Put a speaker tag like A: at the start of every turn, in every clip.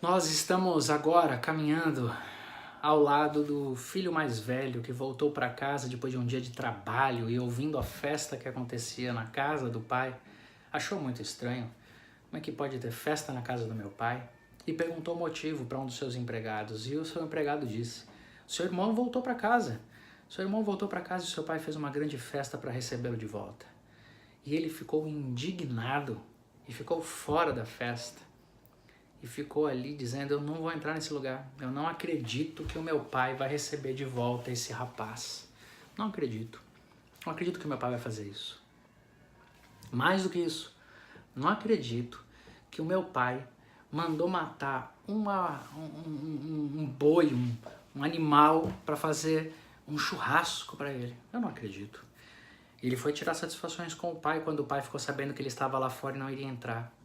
A: Nós estamos agora caminhando ao lado do filho mais velho que voltou para casa depois de um dia de trabalho e ouvindo a festa que acontecia na casa do pai, achou muito estranho. Como é que pode ter festa na casa do meu pai? E perguntou o motivo para um dos seus empregados. E o seu empregado disse: seu irmão voltou para casa. Seu irmão voltou para casa e seu pai fez uma grande festa para recebê-lo de volta. E ele ficou indignado e ficou fora da festa. E ficou ali dizendo: eu não vou entrar nesse lugar. Eu não acredito que o meu pai vai receber de volta esse rapaz. Não acredito. Não acredito que o meu pai vai fazer isso. Mais do que isso, não acredito que o meu pai mandou matar um boi, um animal para fazer um churrasco para ele. Eu não acredito. Ele foi tirar satisfações com o pai quando o pai ficou sabendo que ele estava lá fora e não iria entrar.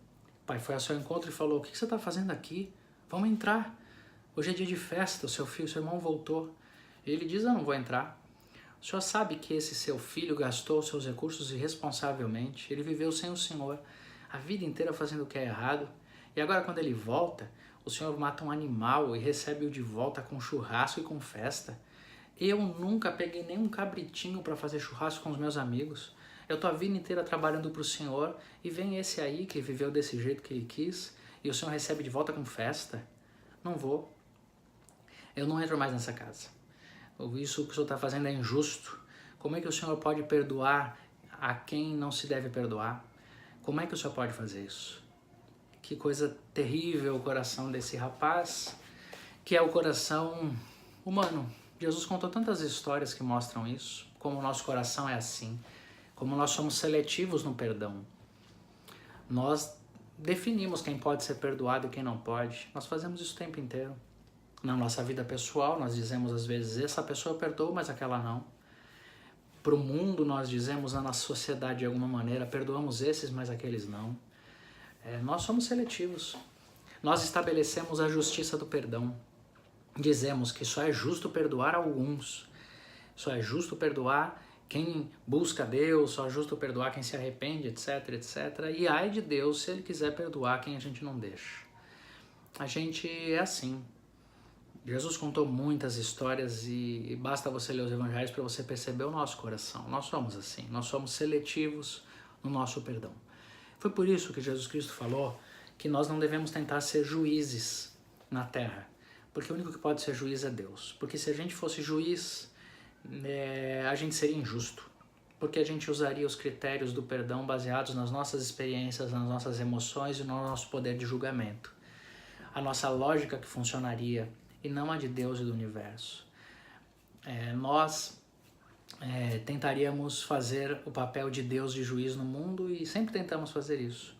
A: O pai foi ao seu encontro e falou: o que você está fazendo aqui? Vamos entrar. Hoje é dia de festa, o seu filho, seu irmão voltou. E ele diz: eu não vou entrar. O senhor sabe que esse seu filho gastou os seus recursos irresponsavelmente. Ele viveu sem o senhor a vida inteira fazendo o que é errado. E agora quando ele volta, o senhor mata um animal e recebe-o de volta com churrasco e com festa. Eu nunca peguei nenhum cabritinho para fazer churrasco com os meus amigos. Eu tô a vida inteira trabalhando para o senhor e vem esse aí que viveu desse jeito que ele quis e o senhor recebe de volta com festa? Não vou. Eu não entro mais nessa casa. Isso que o senhor está fazendo é injusto. Como é que o senhor pode perdoar a quem não se deve perdoar? Como é que o senhor pode fazer isso? Que coisa terrível o coração desse rapaz, que é o coração humano. Jesus contou tantas histórias que mostram isso, como o nosso coração é assim, como nós somos seletivos no perdão. Nós definimos quem pode ser perdoado e quem não pode. Nós fazemos isso o tempo inteiro. Na nossa vida pessoal, nós dizemos às vezes: essa pessoa perdoou, mas aquela não. Para o mundo, nós dizemos, na nossa sociedade de alguma maneira: perdoamos esses, mas aqueles não. Nós somos seletivos. Nós estabelecemos a justiça do perdão. Dizemos que só é justo perdoar alguns. Só é justo perdoar quem busca Deus, só é justo perdoar quem se arrepende, etc, etc. E ai de Deus se Ele quiser perdoar quem a gente não deixa. A gente é assim. Jesus contou muitas histórias e basta você ler os evangelhos para você perceber o nosso coração. Nós somos assim, nós somos seletivos no nosso perdão. Foi por isso que Jesus Cristo falou que nós não devemos tentar ser juízes na terra, porque o único que pode ser juiz é Deus. Porque se a gente fosse juiz, a gente seria injusto, porque a gente usaria os critérios do perdão baseados nas nossas experiências, nas nossas emoções e no nosso poder de julgamento. A nossa lógica que funcionaria e não a de Deus e do universo. Nós tentaríamos fazer o papel de Deus de juiz no mundo e sempre tentamos fazer isso.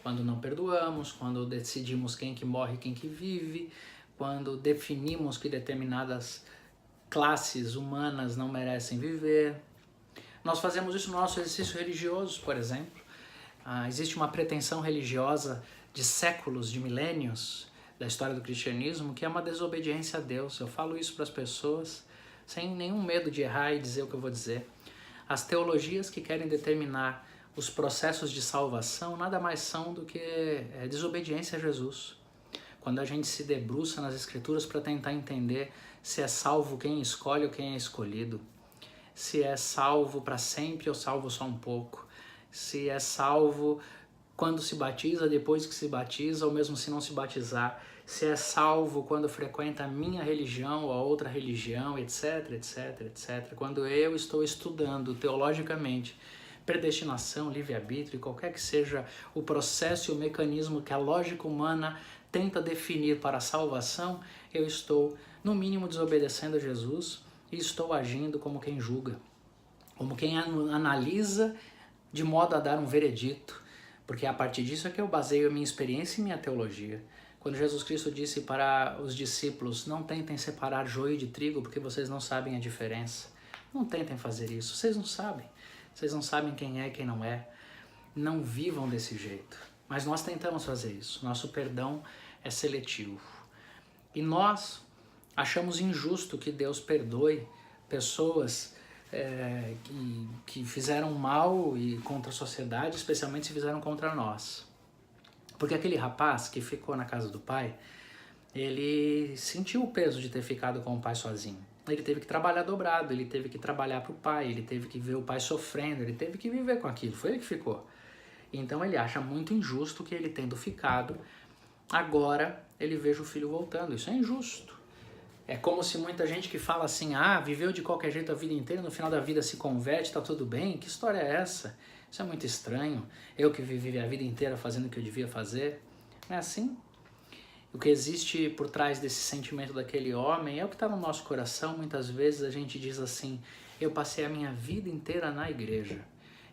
A: Quando não perdoamos, quando decidimos quem que morre e quem que vive, quando definimos que determinadas classes humanas não merecem viver. Nós fazemos isso no nosso exercício religioso, por exemplo. Existe uma pretensão religiosa de séculos, de milênios, da história do cristianismo, que é uma desobediência a Deus. Eu falo isso para as pessoas sem nenhum medo de errar e dizer o que eu vou dizer. As teologias que querem determinar os processos de salvação nada mais são do que desobediência a Jesus. Quando a gente se debruça nas escrituras para tentar entender se é salvo quem escolhe ou quem é escolhido, se é salvo para sempre ou salvo só um pouco, se é salvo quando se batiza, depois que se batiza, ou mesmo se não se batizar, se é salvo quando frequenta a minha religião ou a outra religião, etc, etc, etc. Quando eu estou estudando teologicamente predestinação, livre-arbítrio, qualquer que seja o processo e o mecanismo que a lógica humana tenta definir para a salvação, eu estou, no mínimo, desobedecendo a Jesus e estou agindo como quem julga, como quem analisa de modo a dar um veredito, porque é a partir disso é que eu baseio a minha experiência e minha teologia. Quando Jesus Cristo disse para os discípulos: não tentem separar joio de trigo porque vocês não sabem a diferença. Não tentem fazer isso, vocês não sabem. Vocês não sabem quem é e quem não é. Não vivam desse jeito. Mas nós tentamos fazer isso. Nosso perdão é seletivo. E nós achamos injusto que Deus perdoe pessoas que fizeram mal e contra a sociedade, especialmente se fizeram contra nós. Porque aquele rapaz que ficou na casa do pai, ele sentiu o peso de ter ficado com o pai sozinho. Ele teve que trabalhar dobrado, ele teve que trabalhar para o pai, ele teve que ver o pai sofrendo, ele teve que viver com aquilo, foi ele que ficou. Então ele acha muito injusto que ele tendo ficado, agora ele veja o filho voltando. Isso é injusto. É como se muita gente que fala assim, viveu de qualquer jeito a vida inteira, no final da vida se converte, tá tudo bem. Que história é essa? Isso é muito estranho. Eu que vivi a vida inteira fazendo o que eu devia fazer. Não é assim? O que existe por trás desse sentimento daquele homem é o que está no nosso coração. Muitas vezes a gente diz assim, eu passei a minha vida inteira na igreja.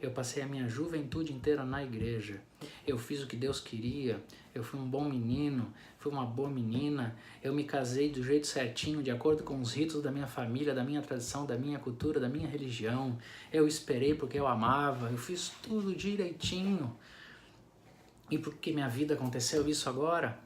A: Eu passei a minha juventude inteira na igreja. Eu fiz o que Deus queria. Eu fui um bom menino, fui uma boa menina. Eu me casei do jeito certinho, de acordo com os ritos da minha família, da minha tradição, da minha cultura, da minha religião. Eu esperei porque eu amava. Eu fiz tudo direitinho. E por que minha vida aconteceu isso agora?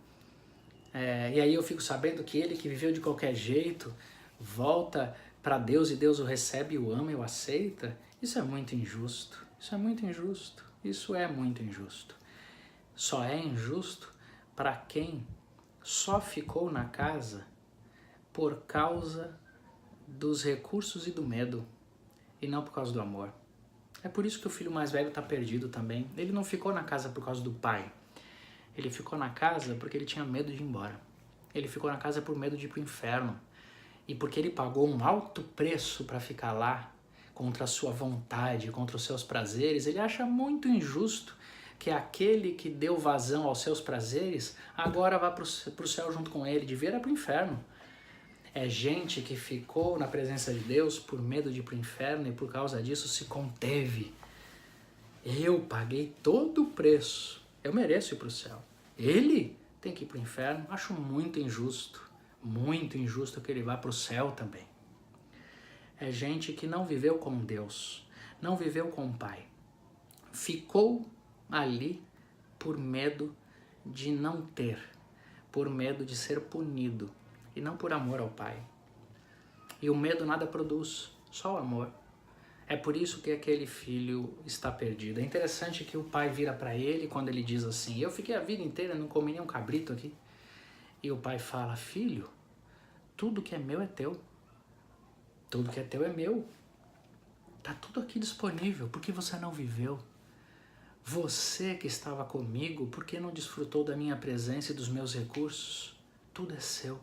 A: E aí eu fico sabendo que ele que viveu de qualquer jeito volta para Deus e Deus o recebe, o ama e o aceita. Isso é muito injusto. Isso é muito injusto. Isso é muito injusto. Só é injusto para quem só ficou na casa por causa dos recursos e do medo e não por causa do amor. É por isso que o filho mais velho está perdido também. Ele não ficou na casa por causa do pai. Ele ficou na casa porque ele tinha medo de ir embora. Ele ficou na casa por medo de ir para o inferno. E porque ele pagou um alto preço para ficar lá, contra a sua vontade, contra os seus prazeres, ele acha muito injusto que aquele que deu vazão aos seus prazeres agora vá para o céu junto com ele, devia ir para o inferno. É gente que ficou na presença de Deus por medo de ir para o inferno e por causa disso se conteve. Eu paguei todo o preço. Eu mereço ir para o céu. Ele tem que ir para o inferno. Acho muito injusto que ele vá para o céu também. É gente que não viveu com Deus, não viveu com o Pai. Ficou ali por medo de não ter, por medo de ser punido e não por amor ao Pai. E o medo nada produz, só o amor. É por isso que aquele filho está perdido. É interessante que o pai vira para ele quando ele diz assim, eu fiquei a vida inteira, não comi nem um cabrito aqui. E o pai fala, filho, tudo que é meu é teu. Tudo que é teu é meu. Tá tudo aqui disponível, por que você não viveu? Você que estava comigo, por que não desfrutou da minha presença e dos meus recursos? Tudo é seu.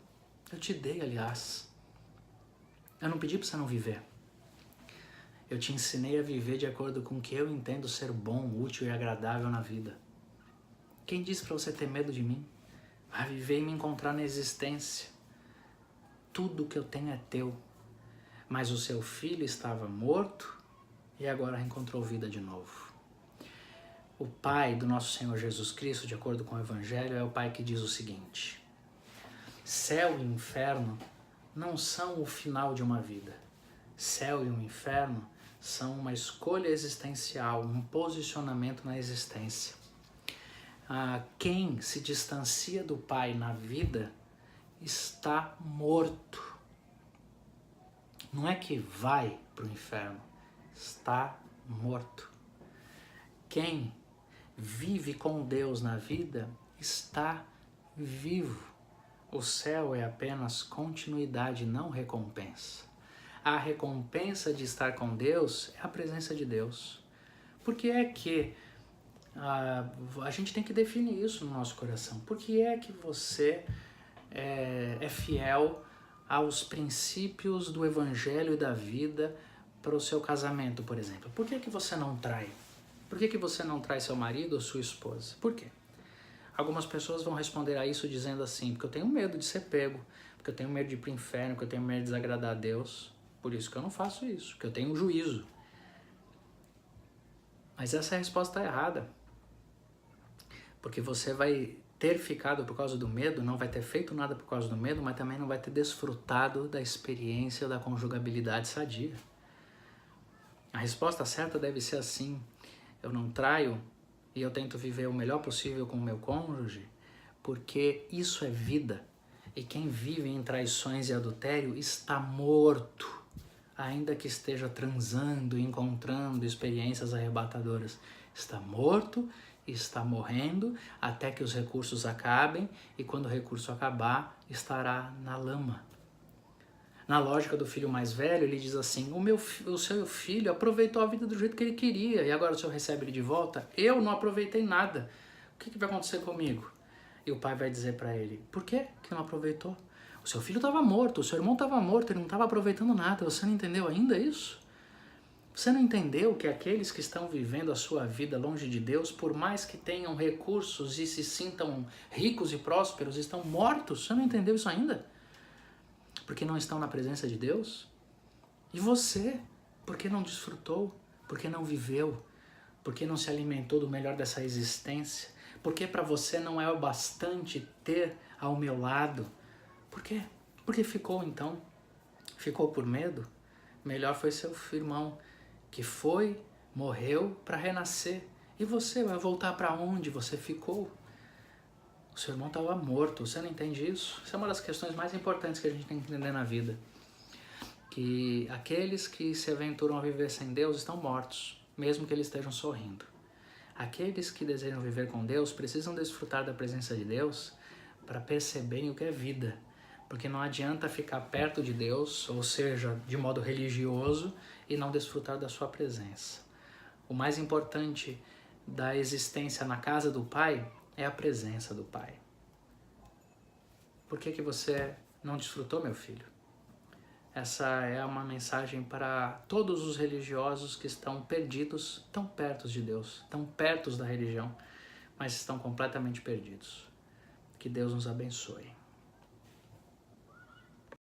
A: Eu te dei, aliás. Eu não pedi para você não viver. Eu te ensinei a viver de acordo com o que eu entendo ser bom, útil e agradável na vida. Quem disse para você ter medo de mim? Vai viver e me encontrar na existência. Tudo que eu tenho é teu. Mas o seu filho estava morto e agora encontrou vida de novo. O Pai do nosso Senhor Jesus Cristo, de acordo com o Evangelho, é o Pai que diz o seguinte: céu e inferno não são o final de uma vida. Céu e o inferno são uma escolha existencial, um posicionamento na existência. Quem se distancia do Pai na vida está morto. Não é que vai para o inferno, está morto. Quem vive com Deus na vida está vivo. O céu é apenas continuidade, não recompensa. A recompensa de estar com Deus é a presença de Deus. Por que é que a gente tem que definir isso no nosso coração? Por que é que você é fiel aos princípios do Evangelho e da vida para o seu casamento, por exemplo? Por que que você não trai? Por que que você não trai seu marido ou sua esposa? Por quê? Algumas pessoas vão responder a isso dizendo assim, porque eu tenho medo de ser pego, porque eu tenho medo de ir para o inferno, porque eu tenho medo de desagradar a Deus. Por isso que eu não faço isso, porque eu tenho um juízo. Mas essa resposta é errada. Porque você vai ter ficado por causa do medo, não vai ter feito nada por causa do medo, mas também não vai ter desfrutado da experiência da conjugabilidade sadia. A resposta certa deve ser assim: eu não traio e eu tento viver o melhor possível com o meu cônjuge, porque isso é vida. E quem vive em traições e adultério está morto, ainda que esteja transando e encontrando experiências arrebatadoras. Está morto e está morrendo até que os recursos acabem, e quando o recurso acabar, estará na lama. Na lógica do filho mais velho, ele diz assim: o seu filho aproveitou a vida do jeito que ele queria, e agora o senhor recebe ele de volta? Eu não aproveitei nada. O que vai acontecer comigo? E o pai vai dizer para ele: por que não aproveitou? O seu filho estava morto, o seu irmão estava morto, ele não estava aproveitando nada. Você não entendeu ainda isso? Você não entendeu que aqueles que estão vivendo a sua vida longe de Deus, por mais que tenham recursos e se sintam ricos e prósperos, estão mortos? Você não entendeu isso ainda? Porque não estão na presença de Deus? E você? Porque não desfrutou? Porque não viveu? Porque não se alimentou do melhor dessa existência? Porque para você não é o bastante ter ao meu lado? Por quê? Porque ficou então? Ficou por medo? Melhor foi seu irmão, que foi, morreu para renascer. E você vai voltar para onde você ficou? O seu irmão estava morto, você não entende isso? Isso é uma das questões mais importantes que a gente tem que entender na vida. Que aqueles que se aventuram a viver sem Deus estão mortos, mesmo que eles estejam sorrindo. Aqueles que desejam viver com Deus precisam desfrutar da presença de Deus para perceberem o que é vida. Porque não adianta ficar perto de Deus, ou seja, de modo religioso, e não desfrutar da sua presença. O mais importante da existência na casa do Pai é a presença do Pai. Por que você não desfrutou, meu filho? Essa é uma mensagem para todos os religiosos que estão perdidos, tão perto de Deus, tão perto da religião, mas estão completamente perdidos. Que Deus nos abençoe.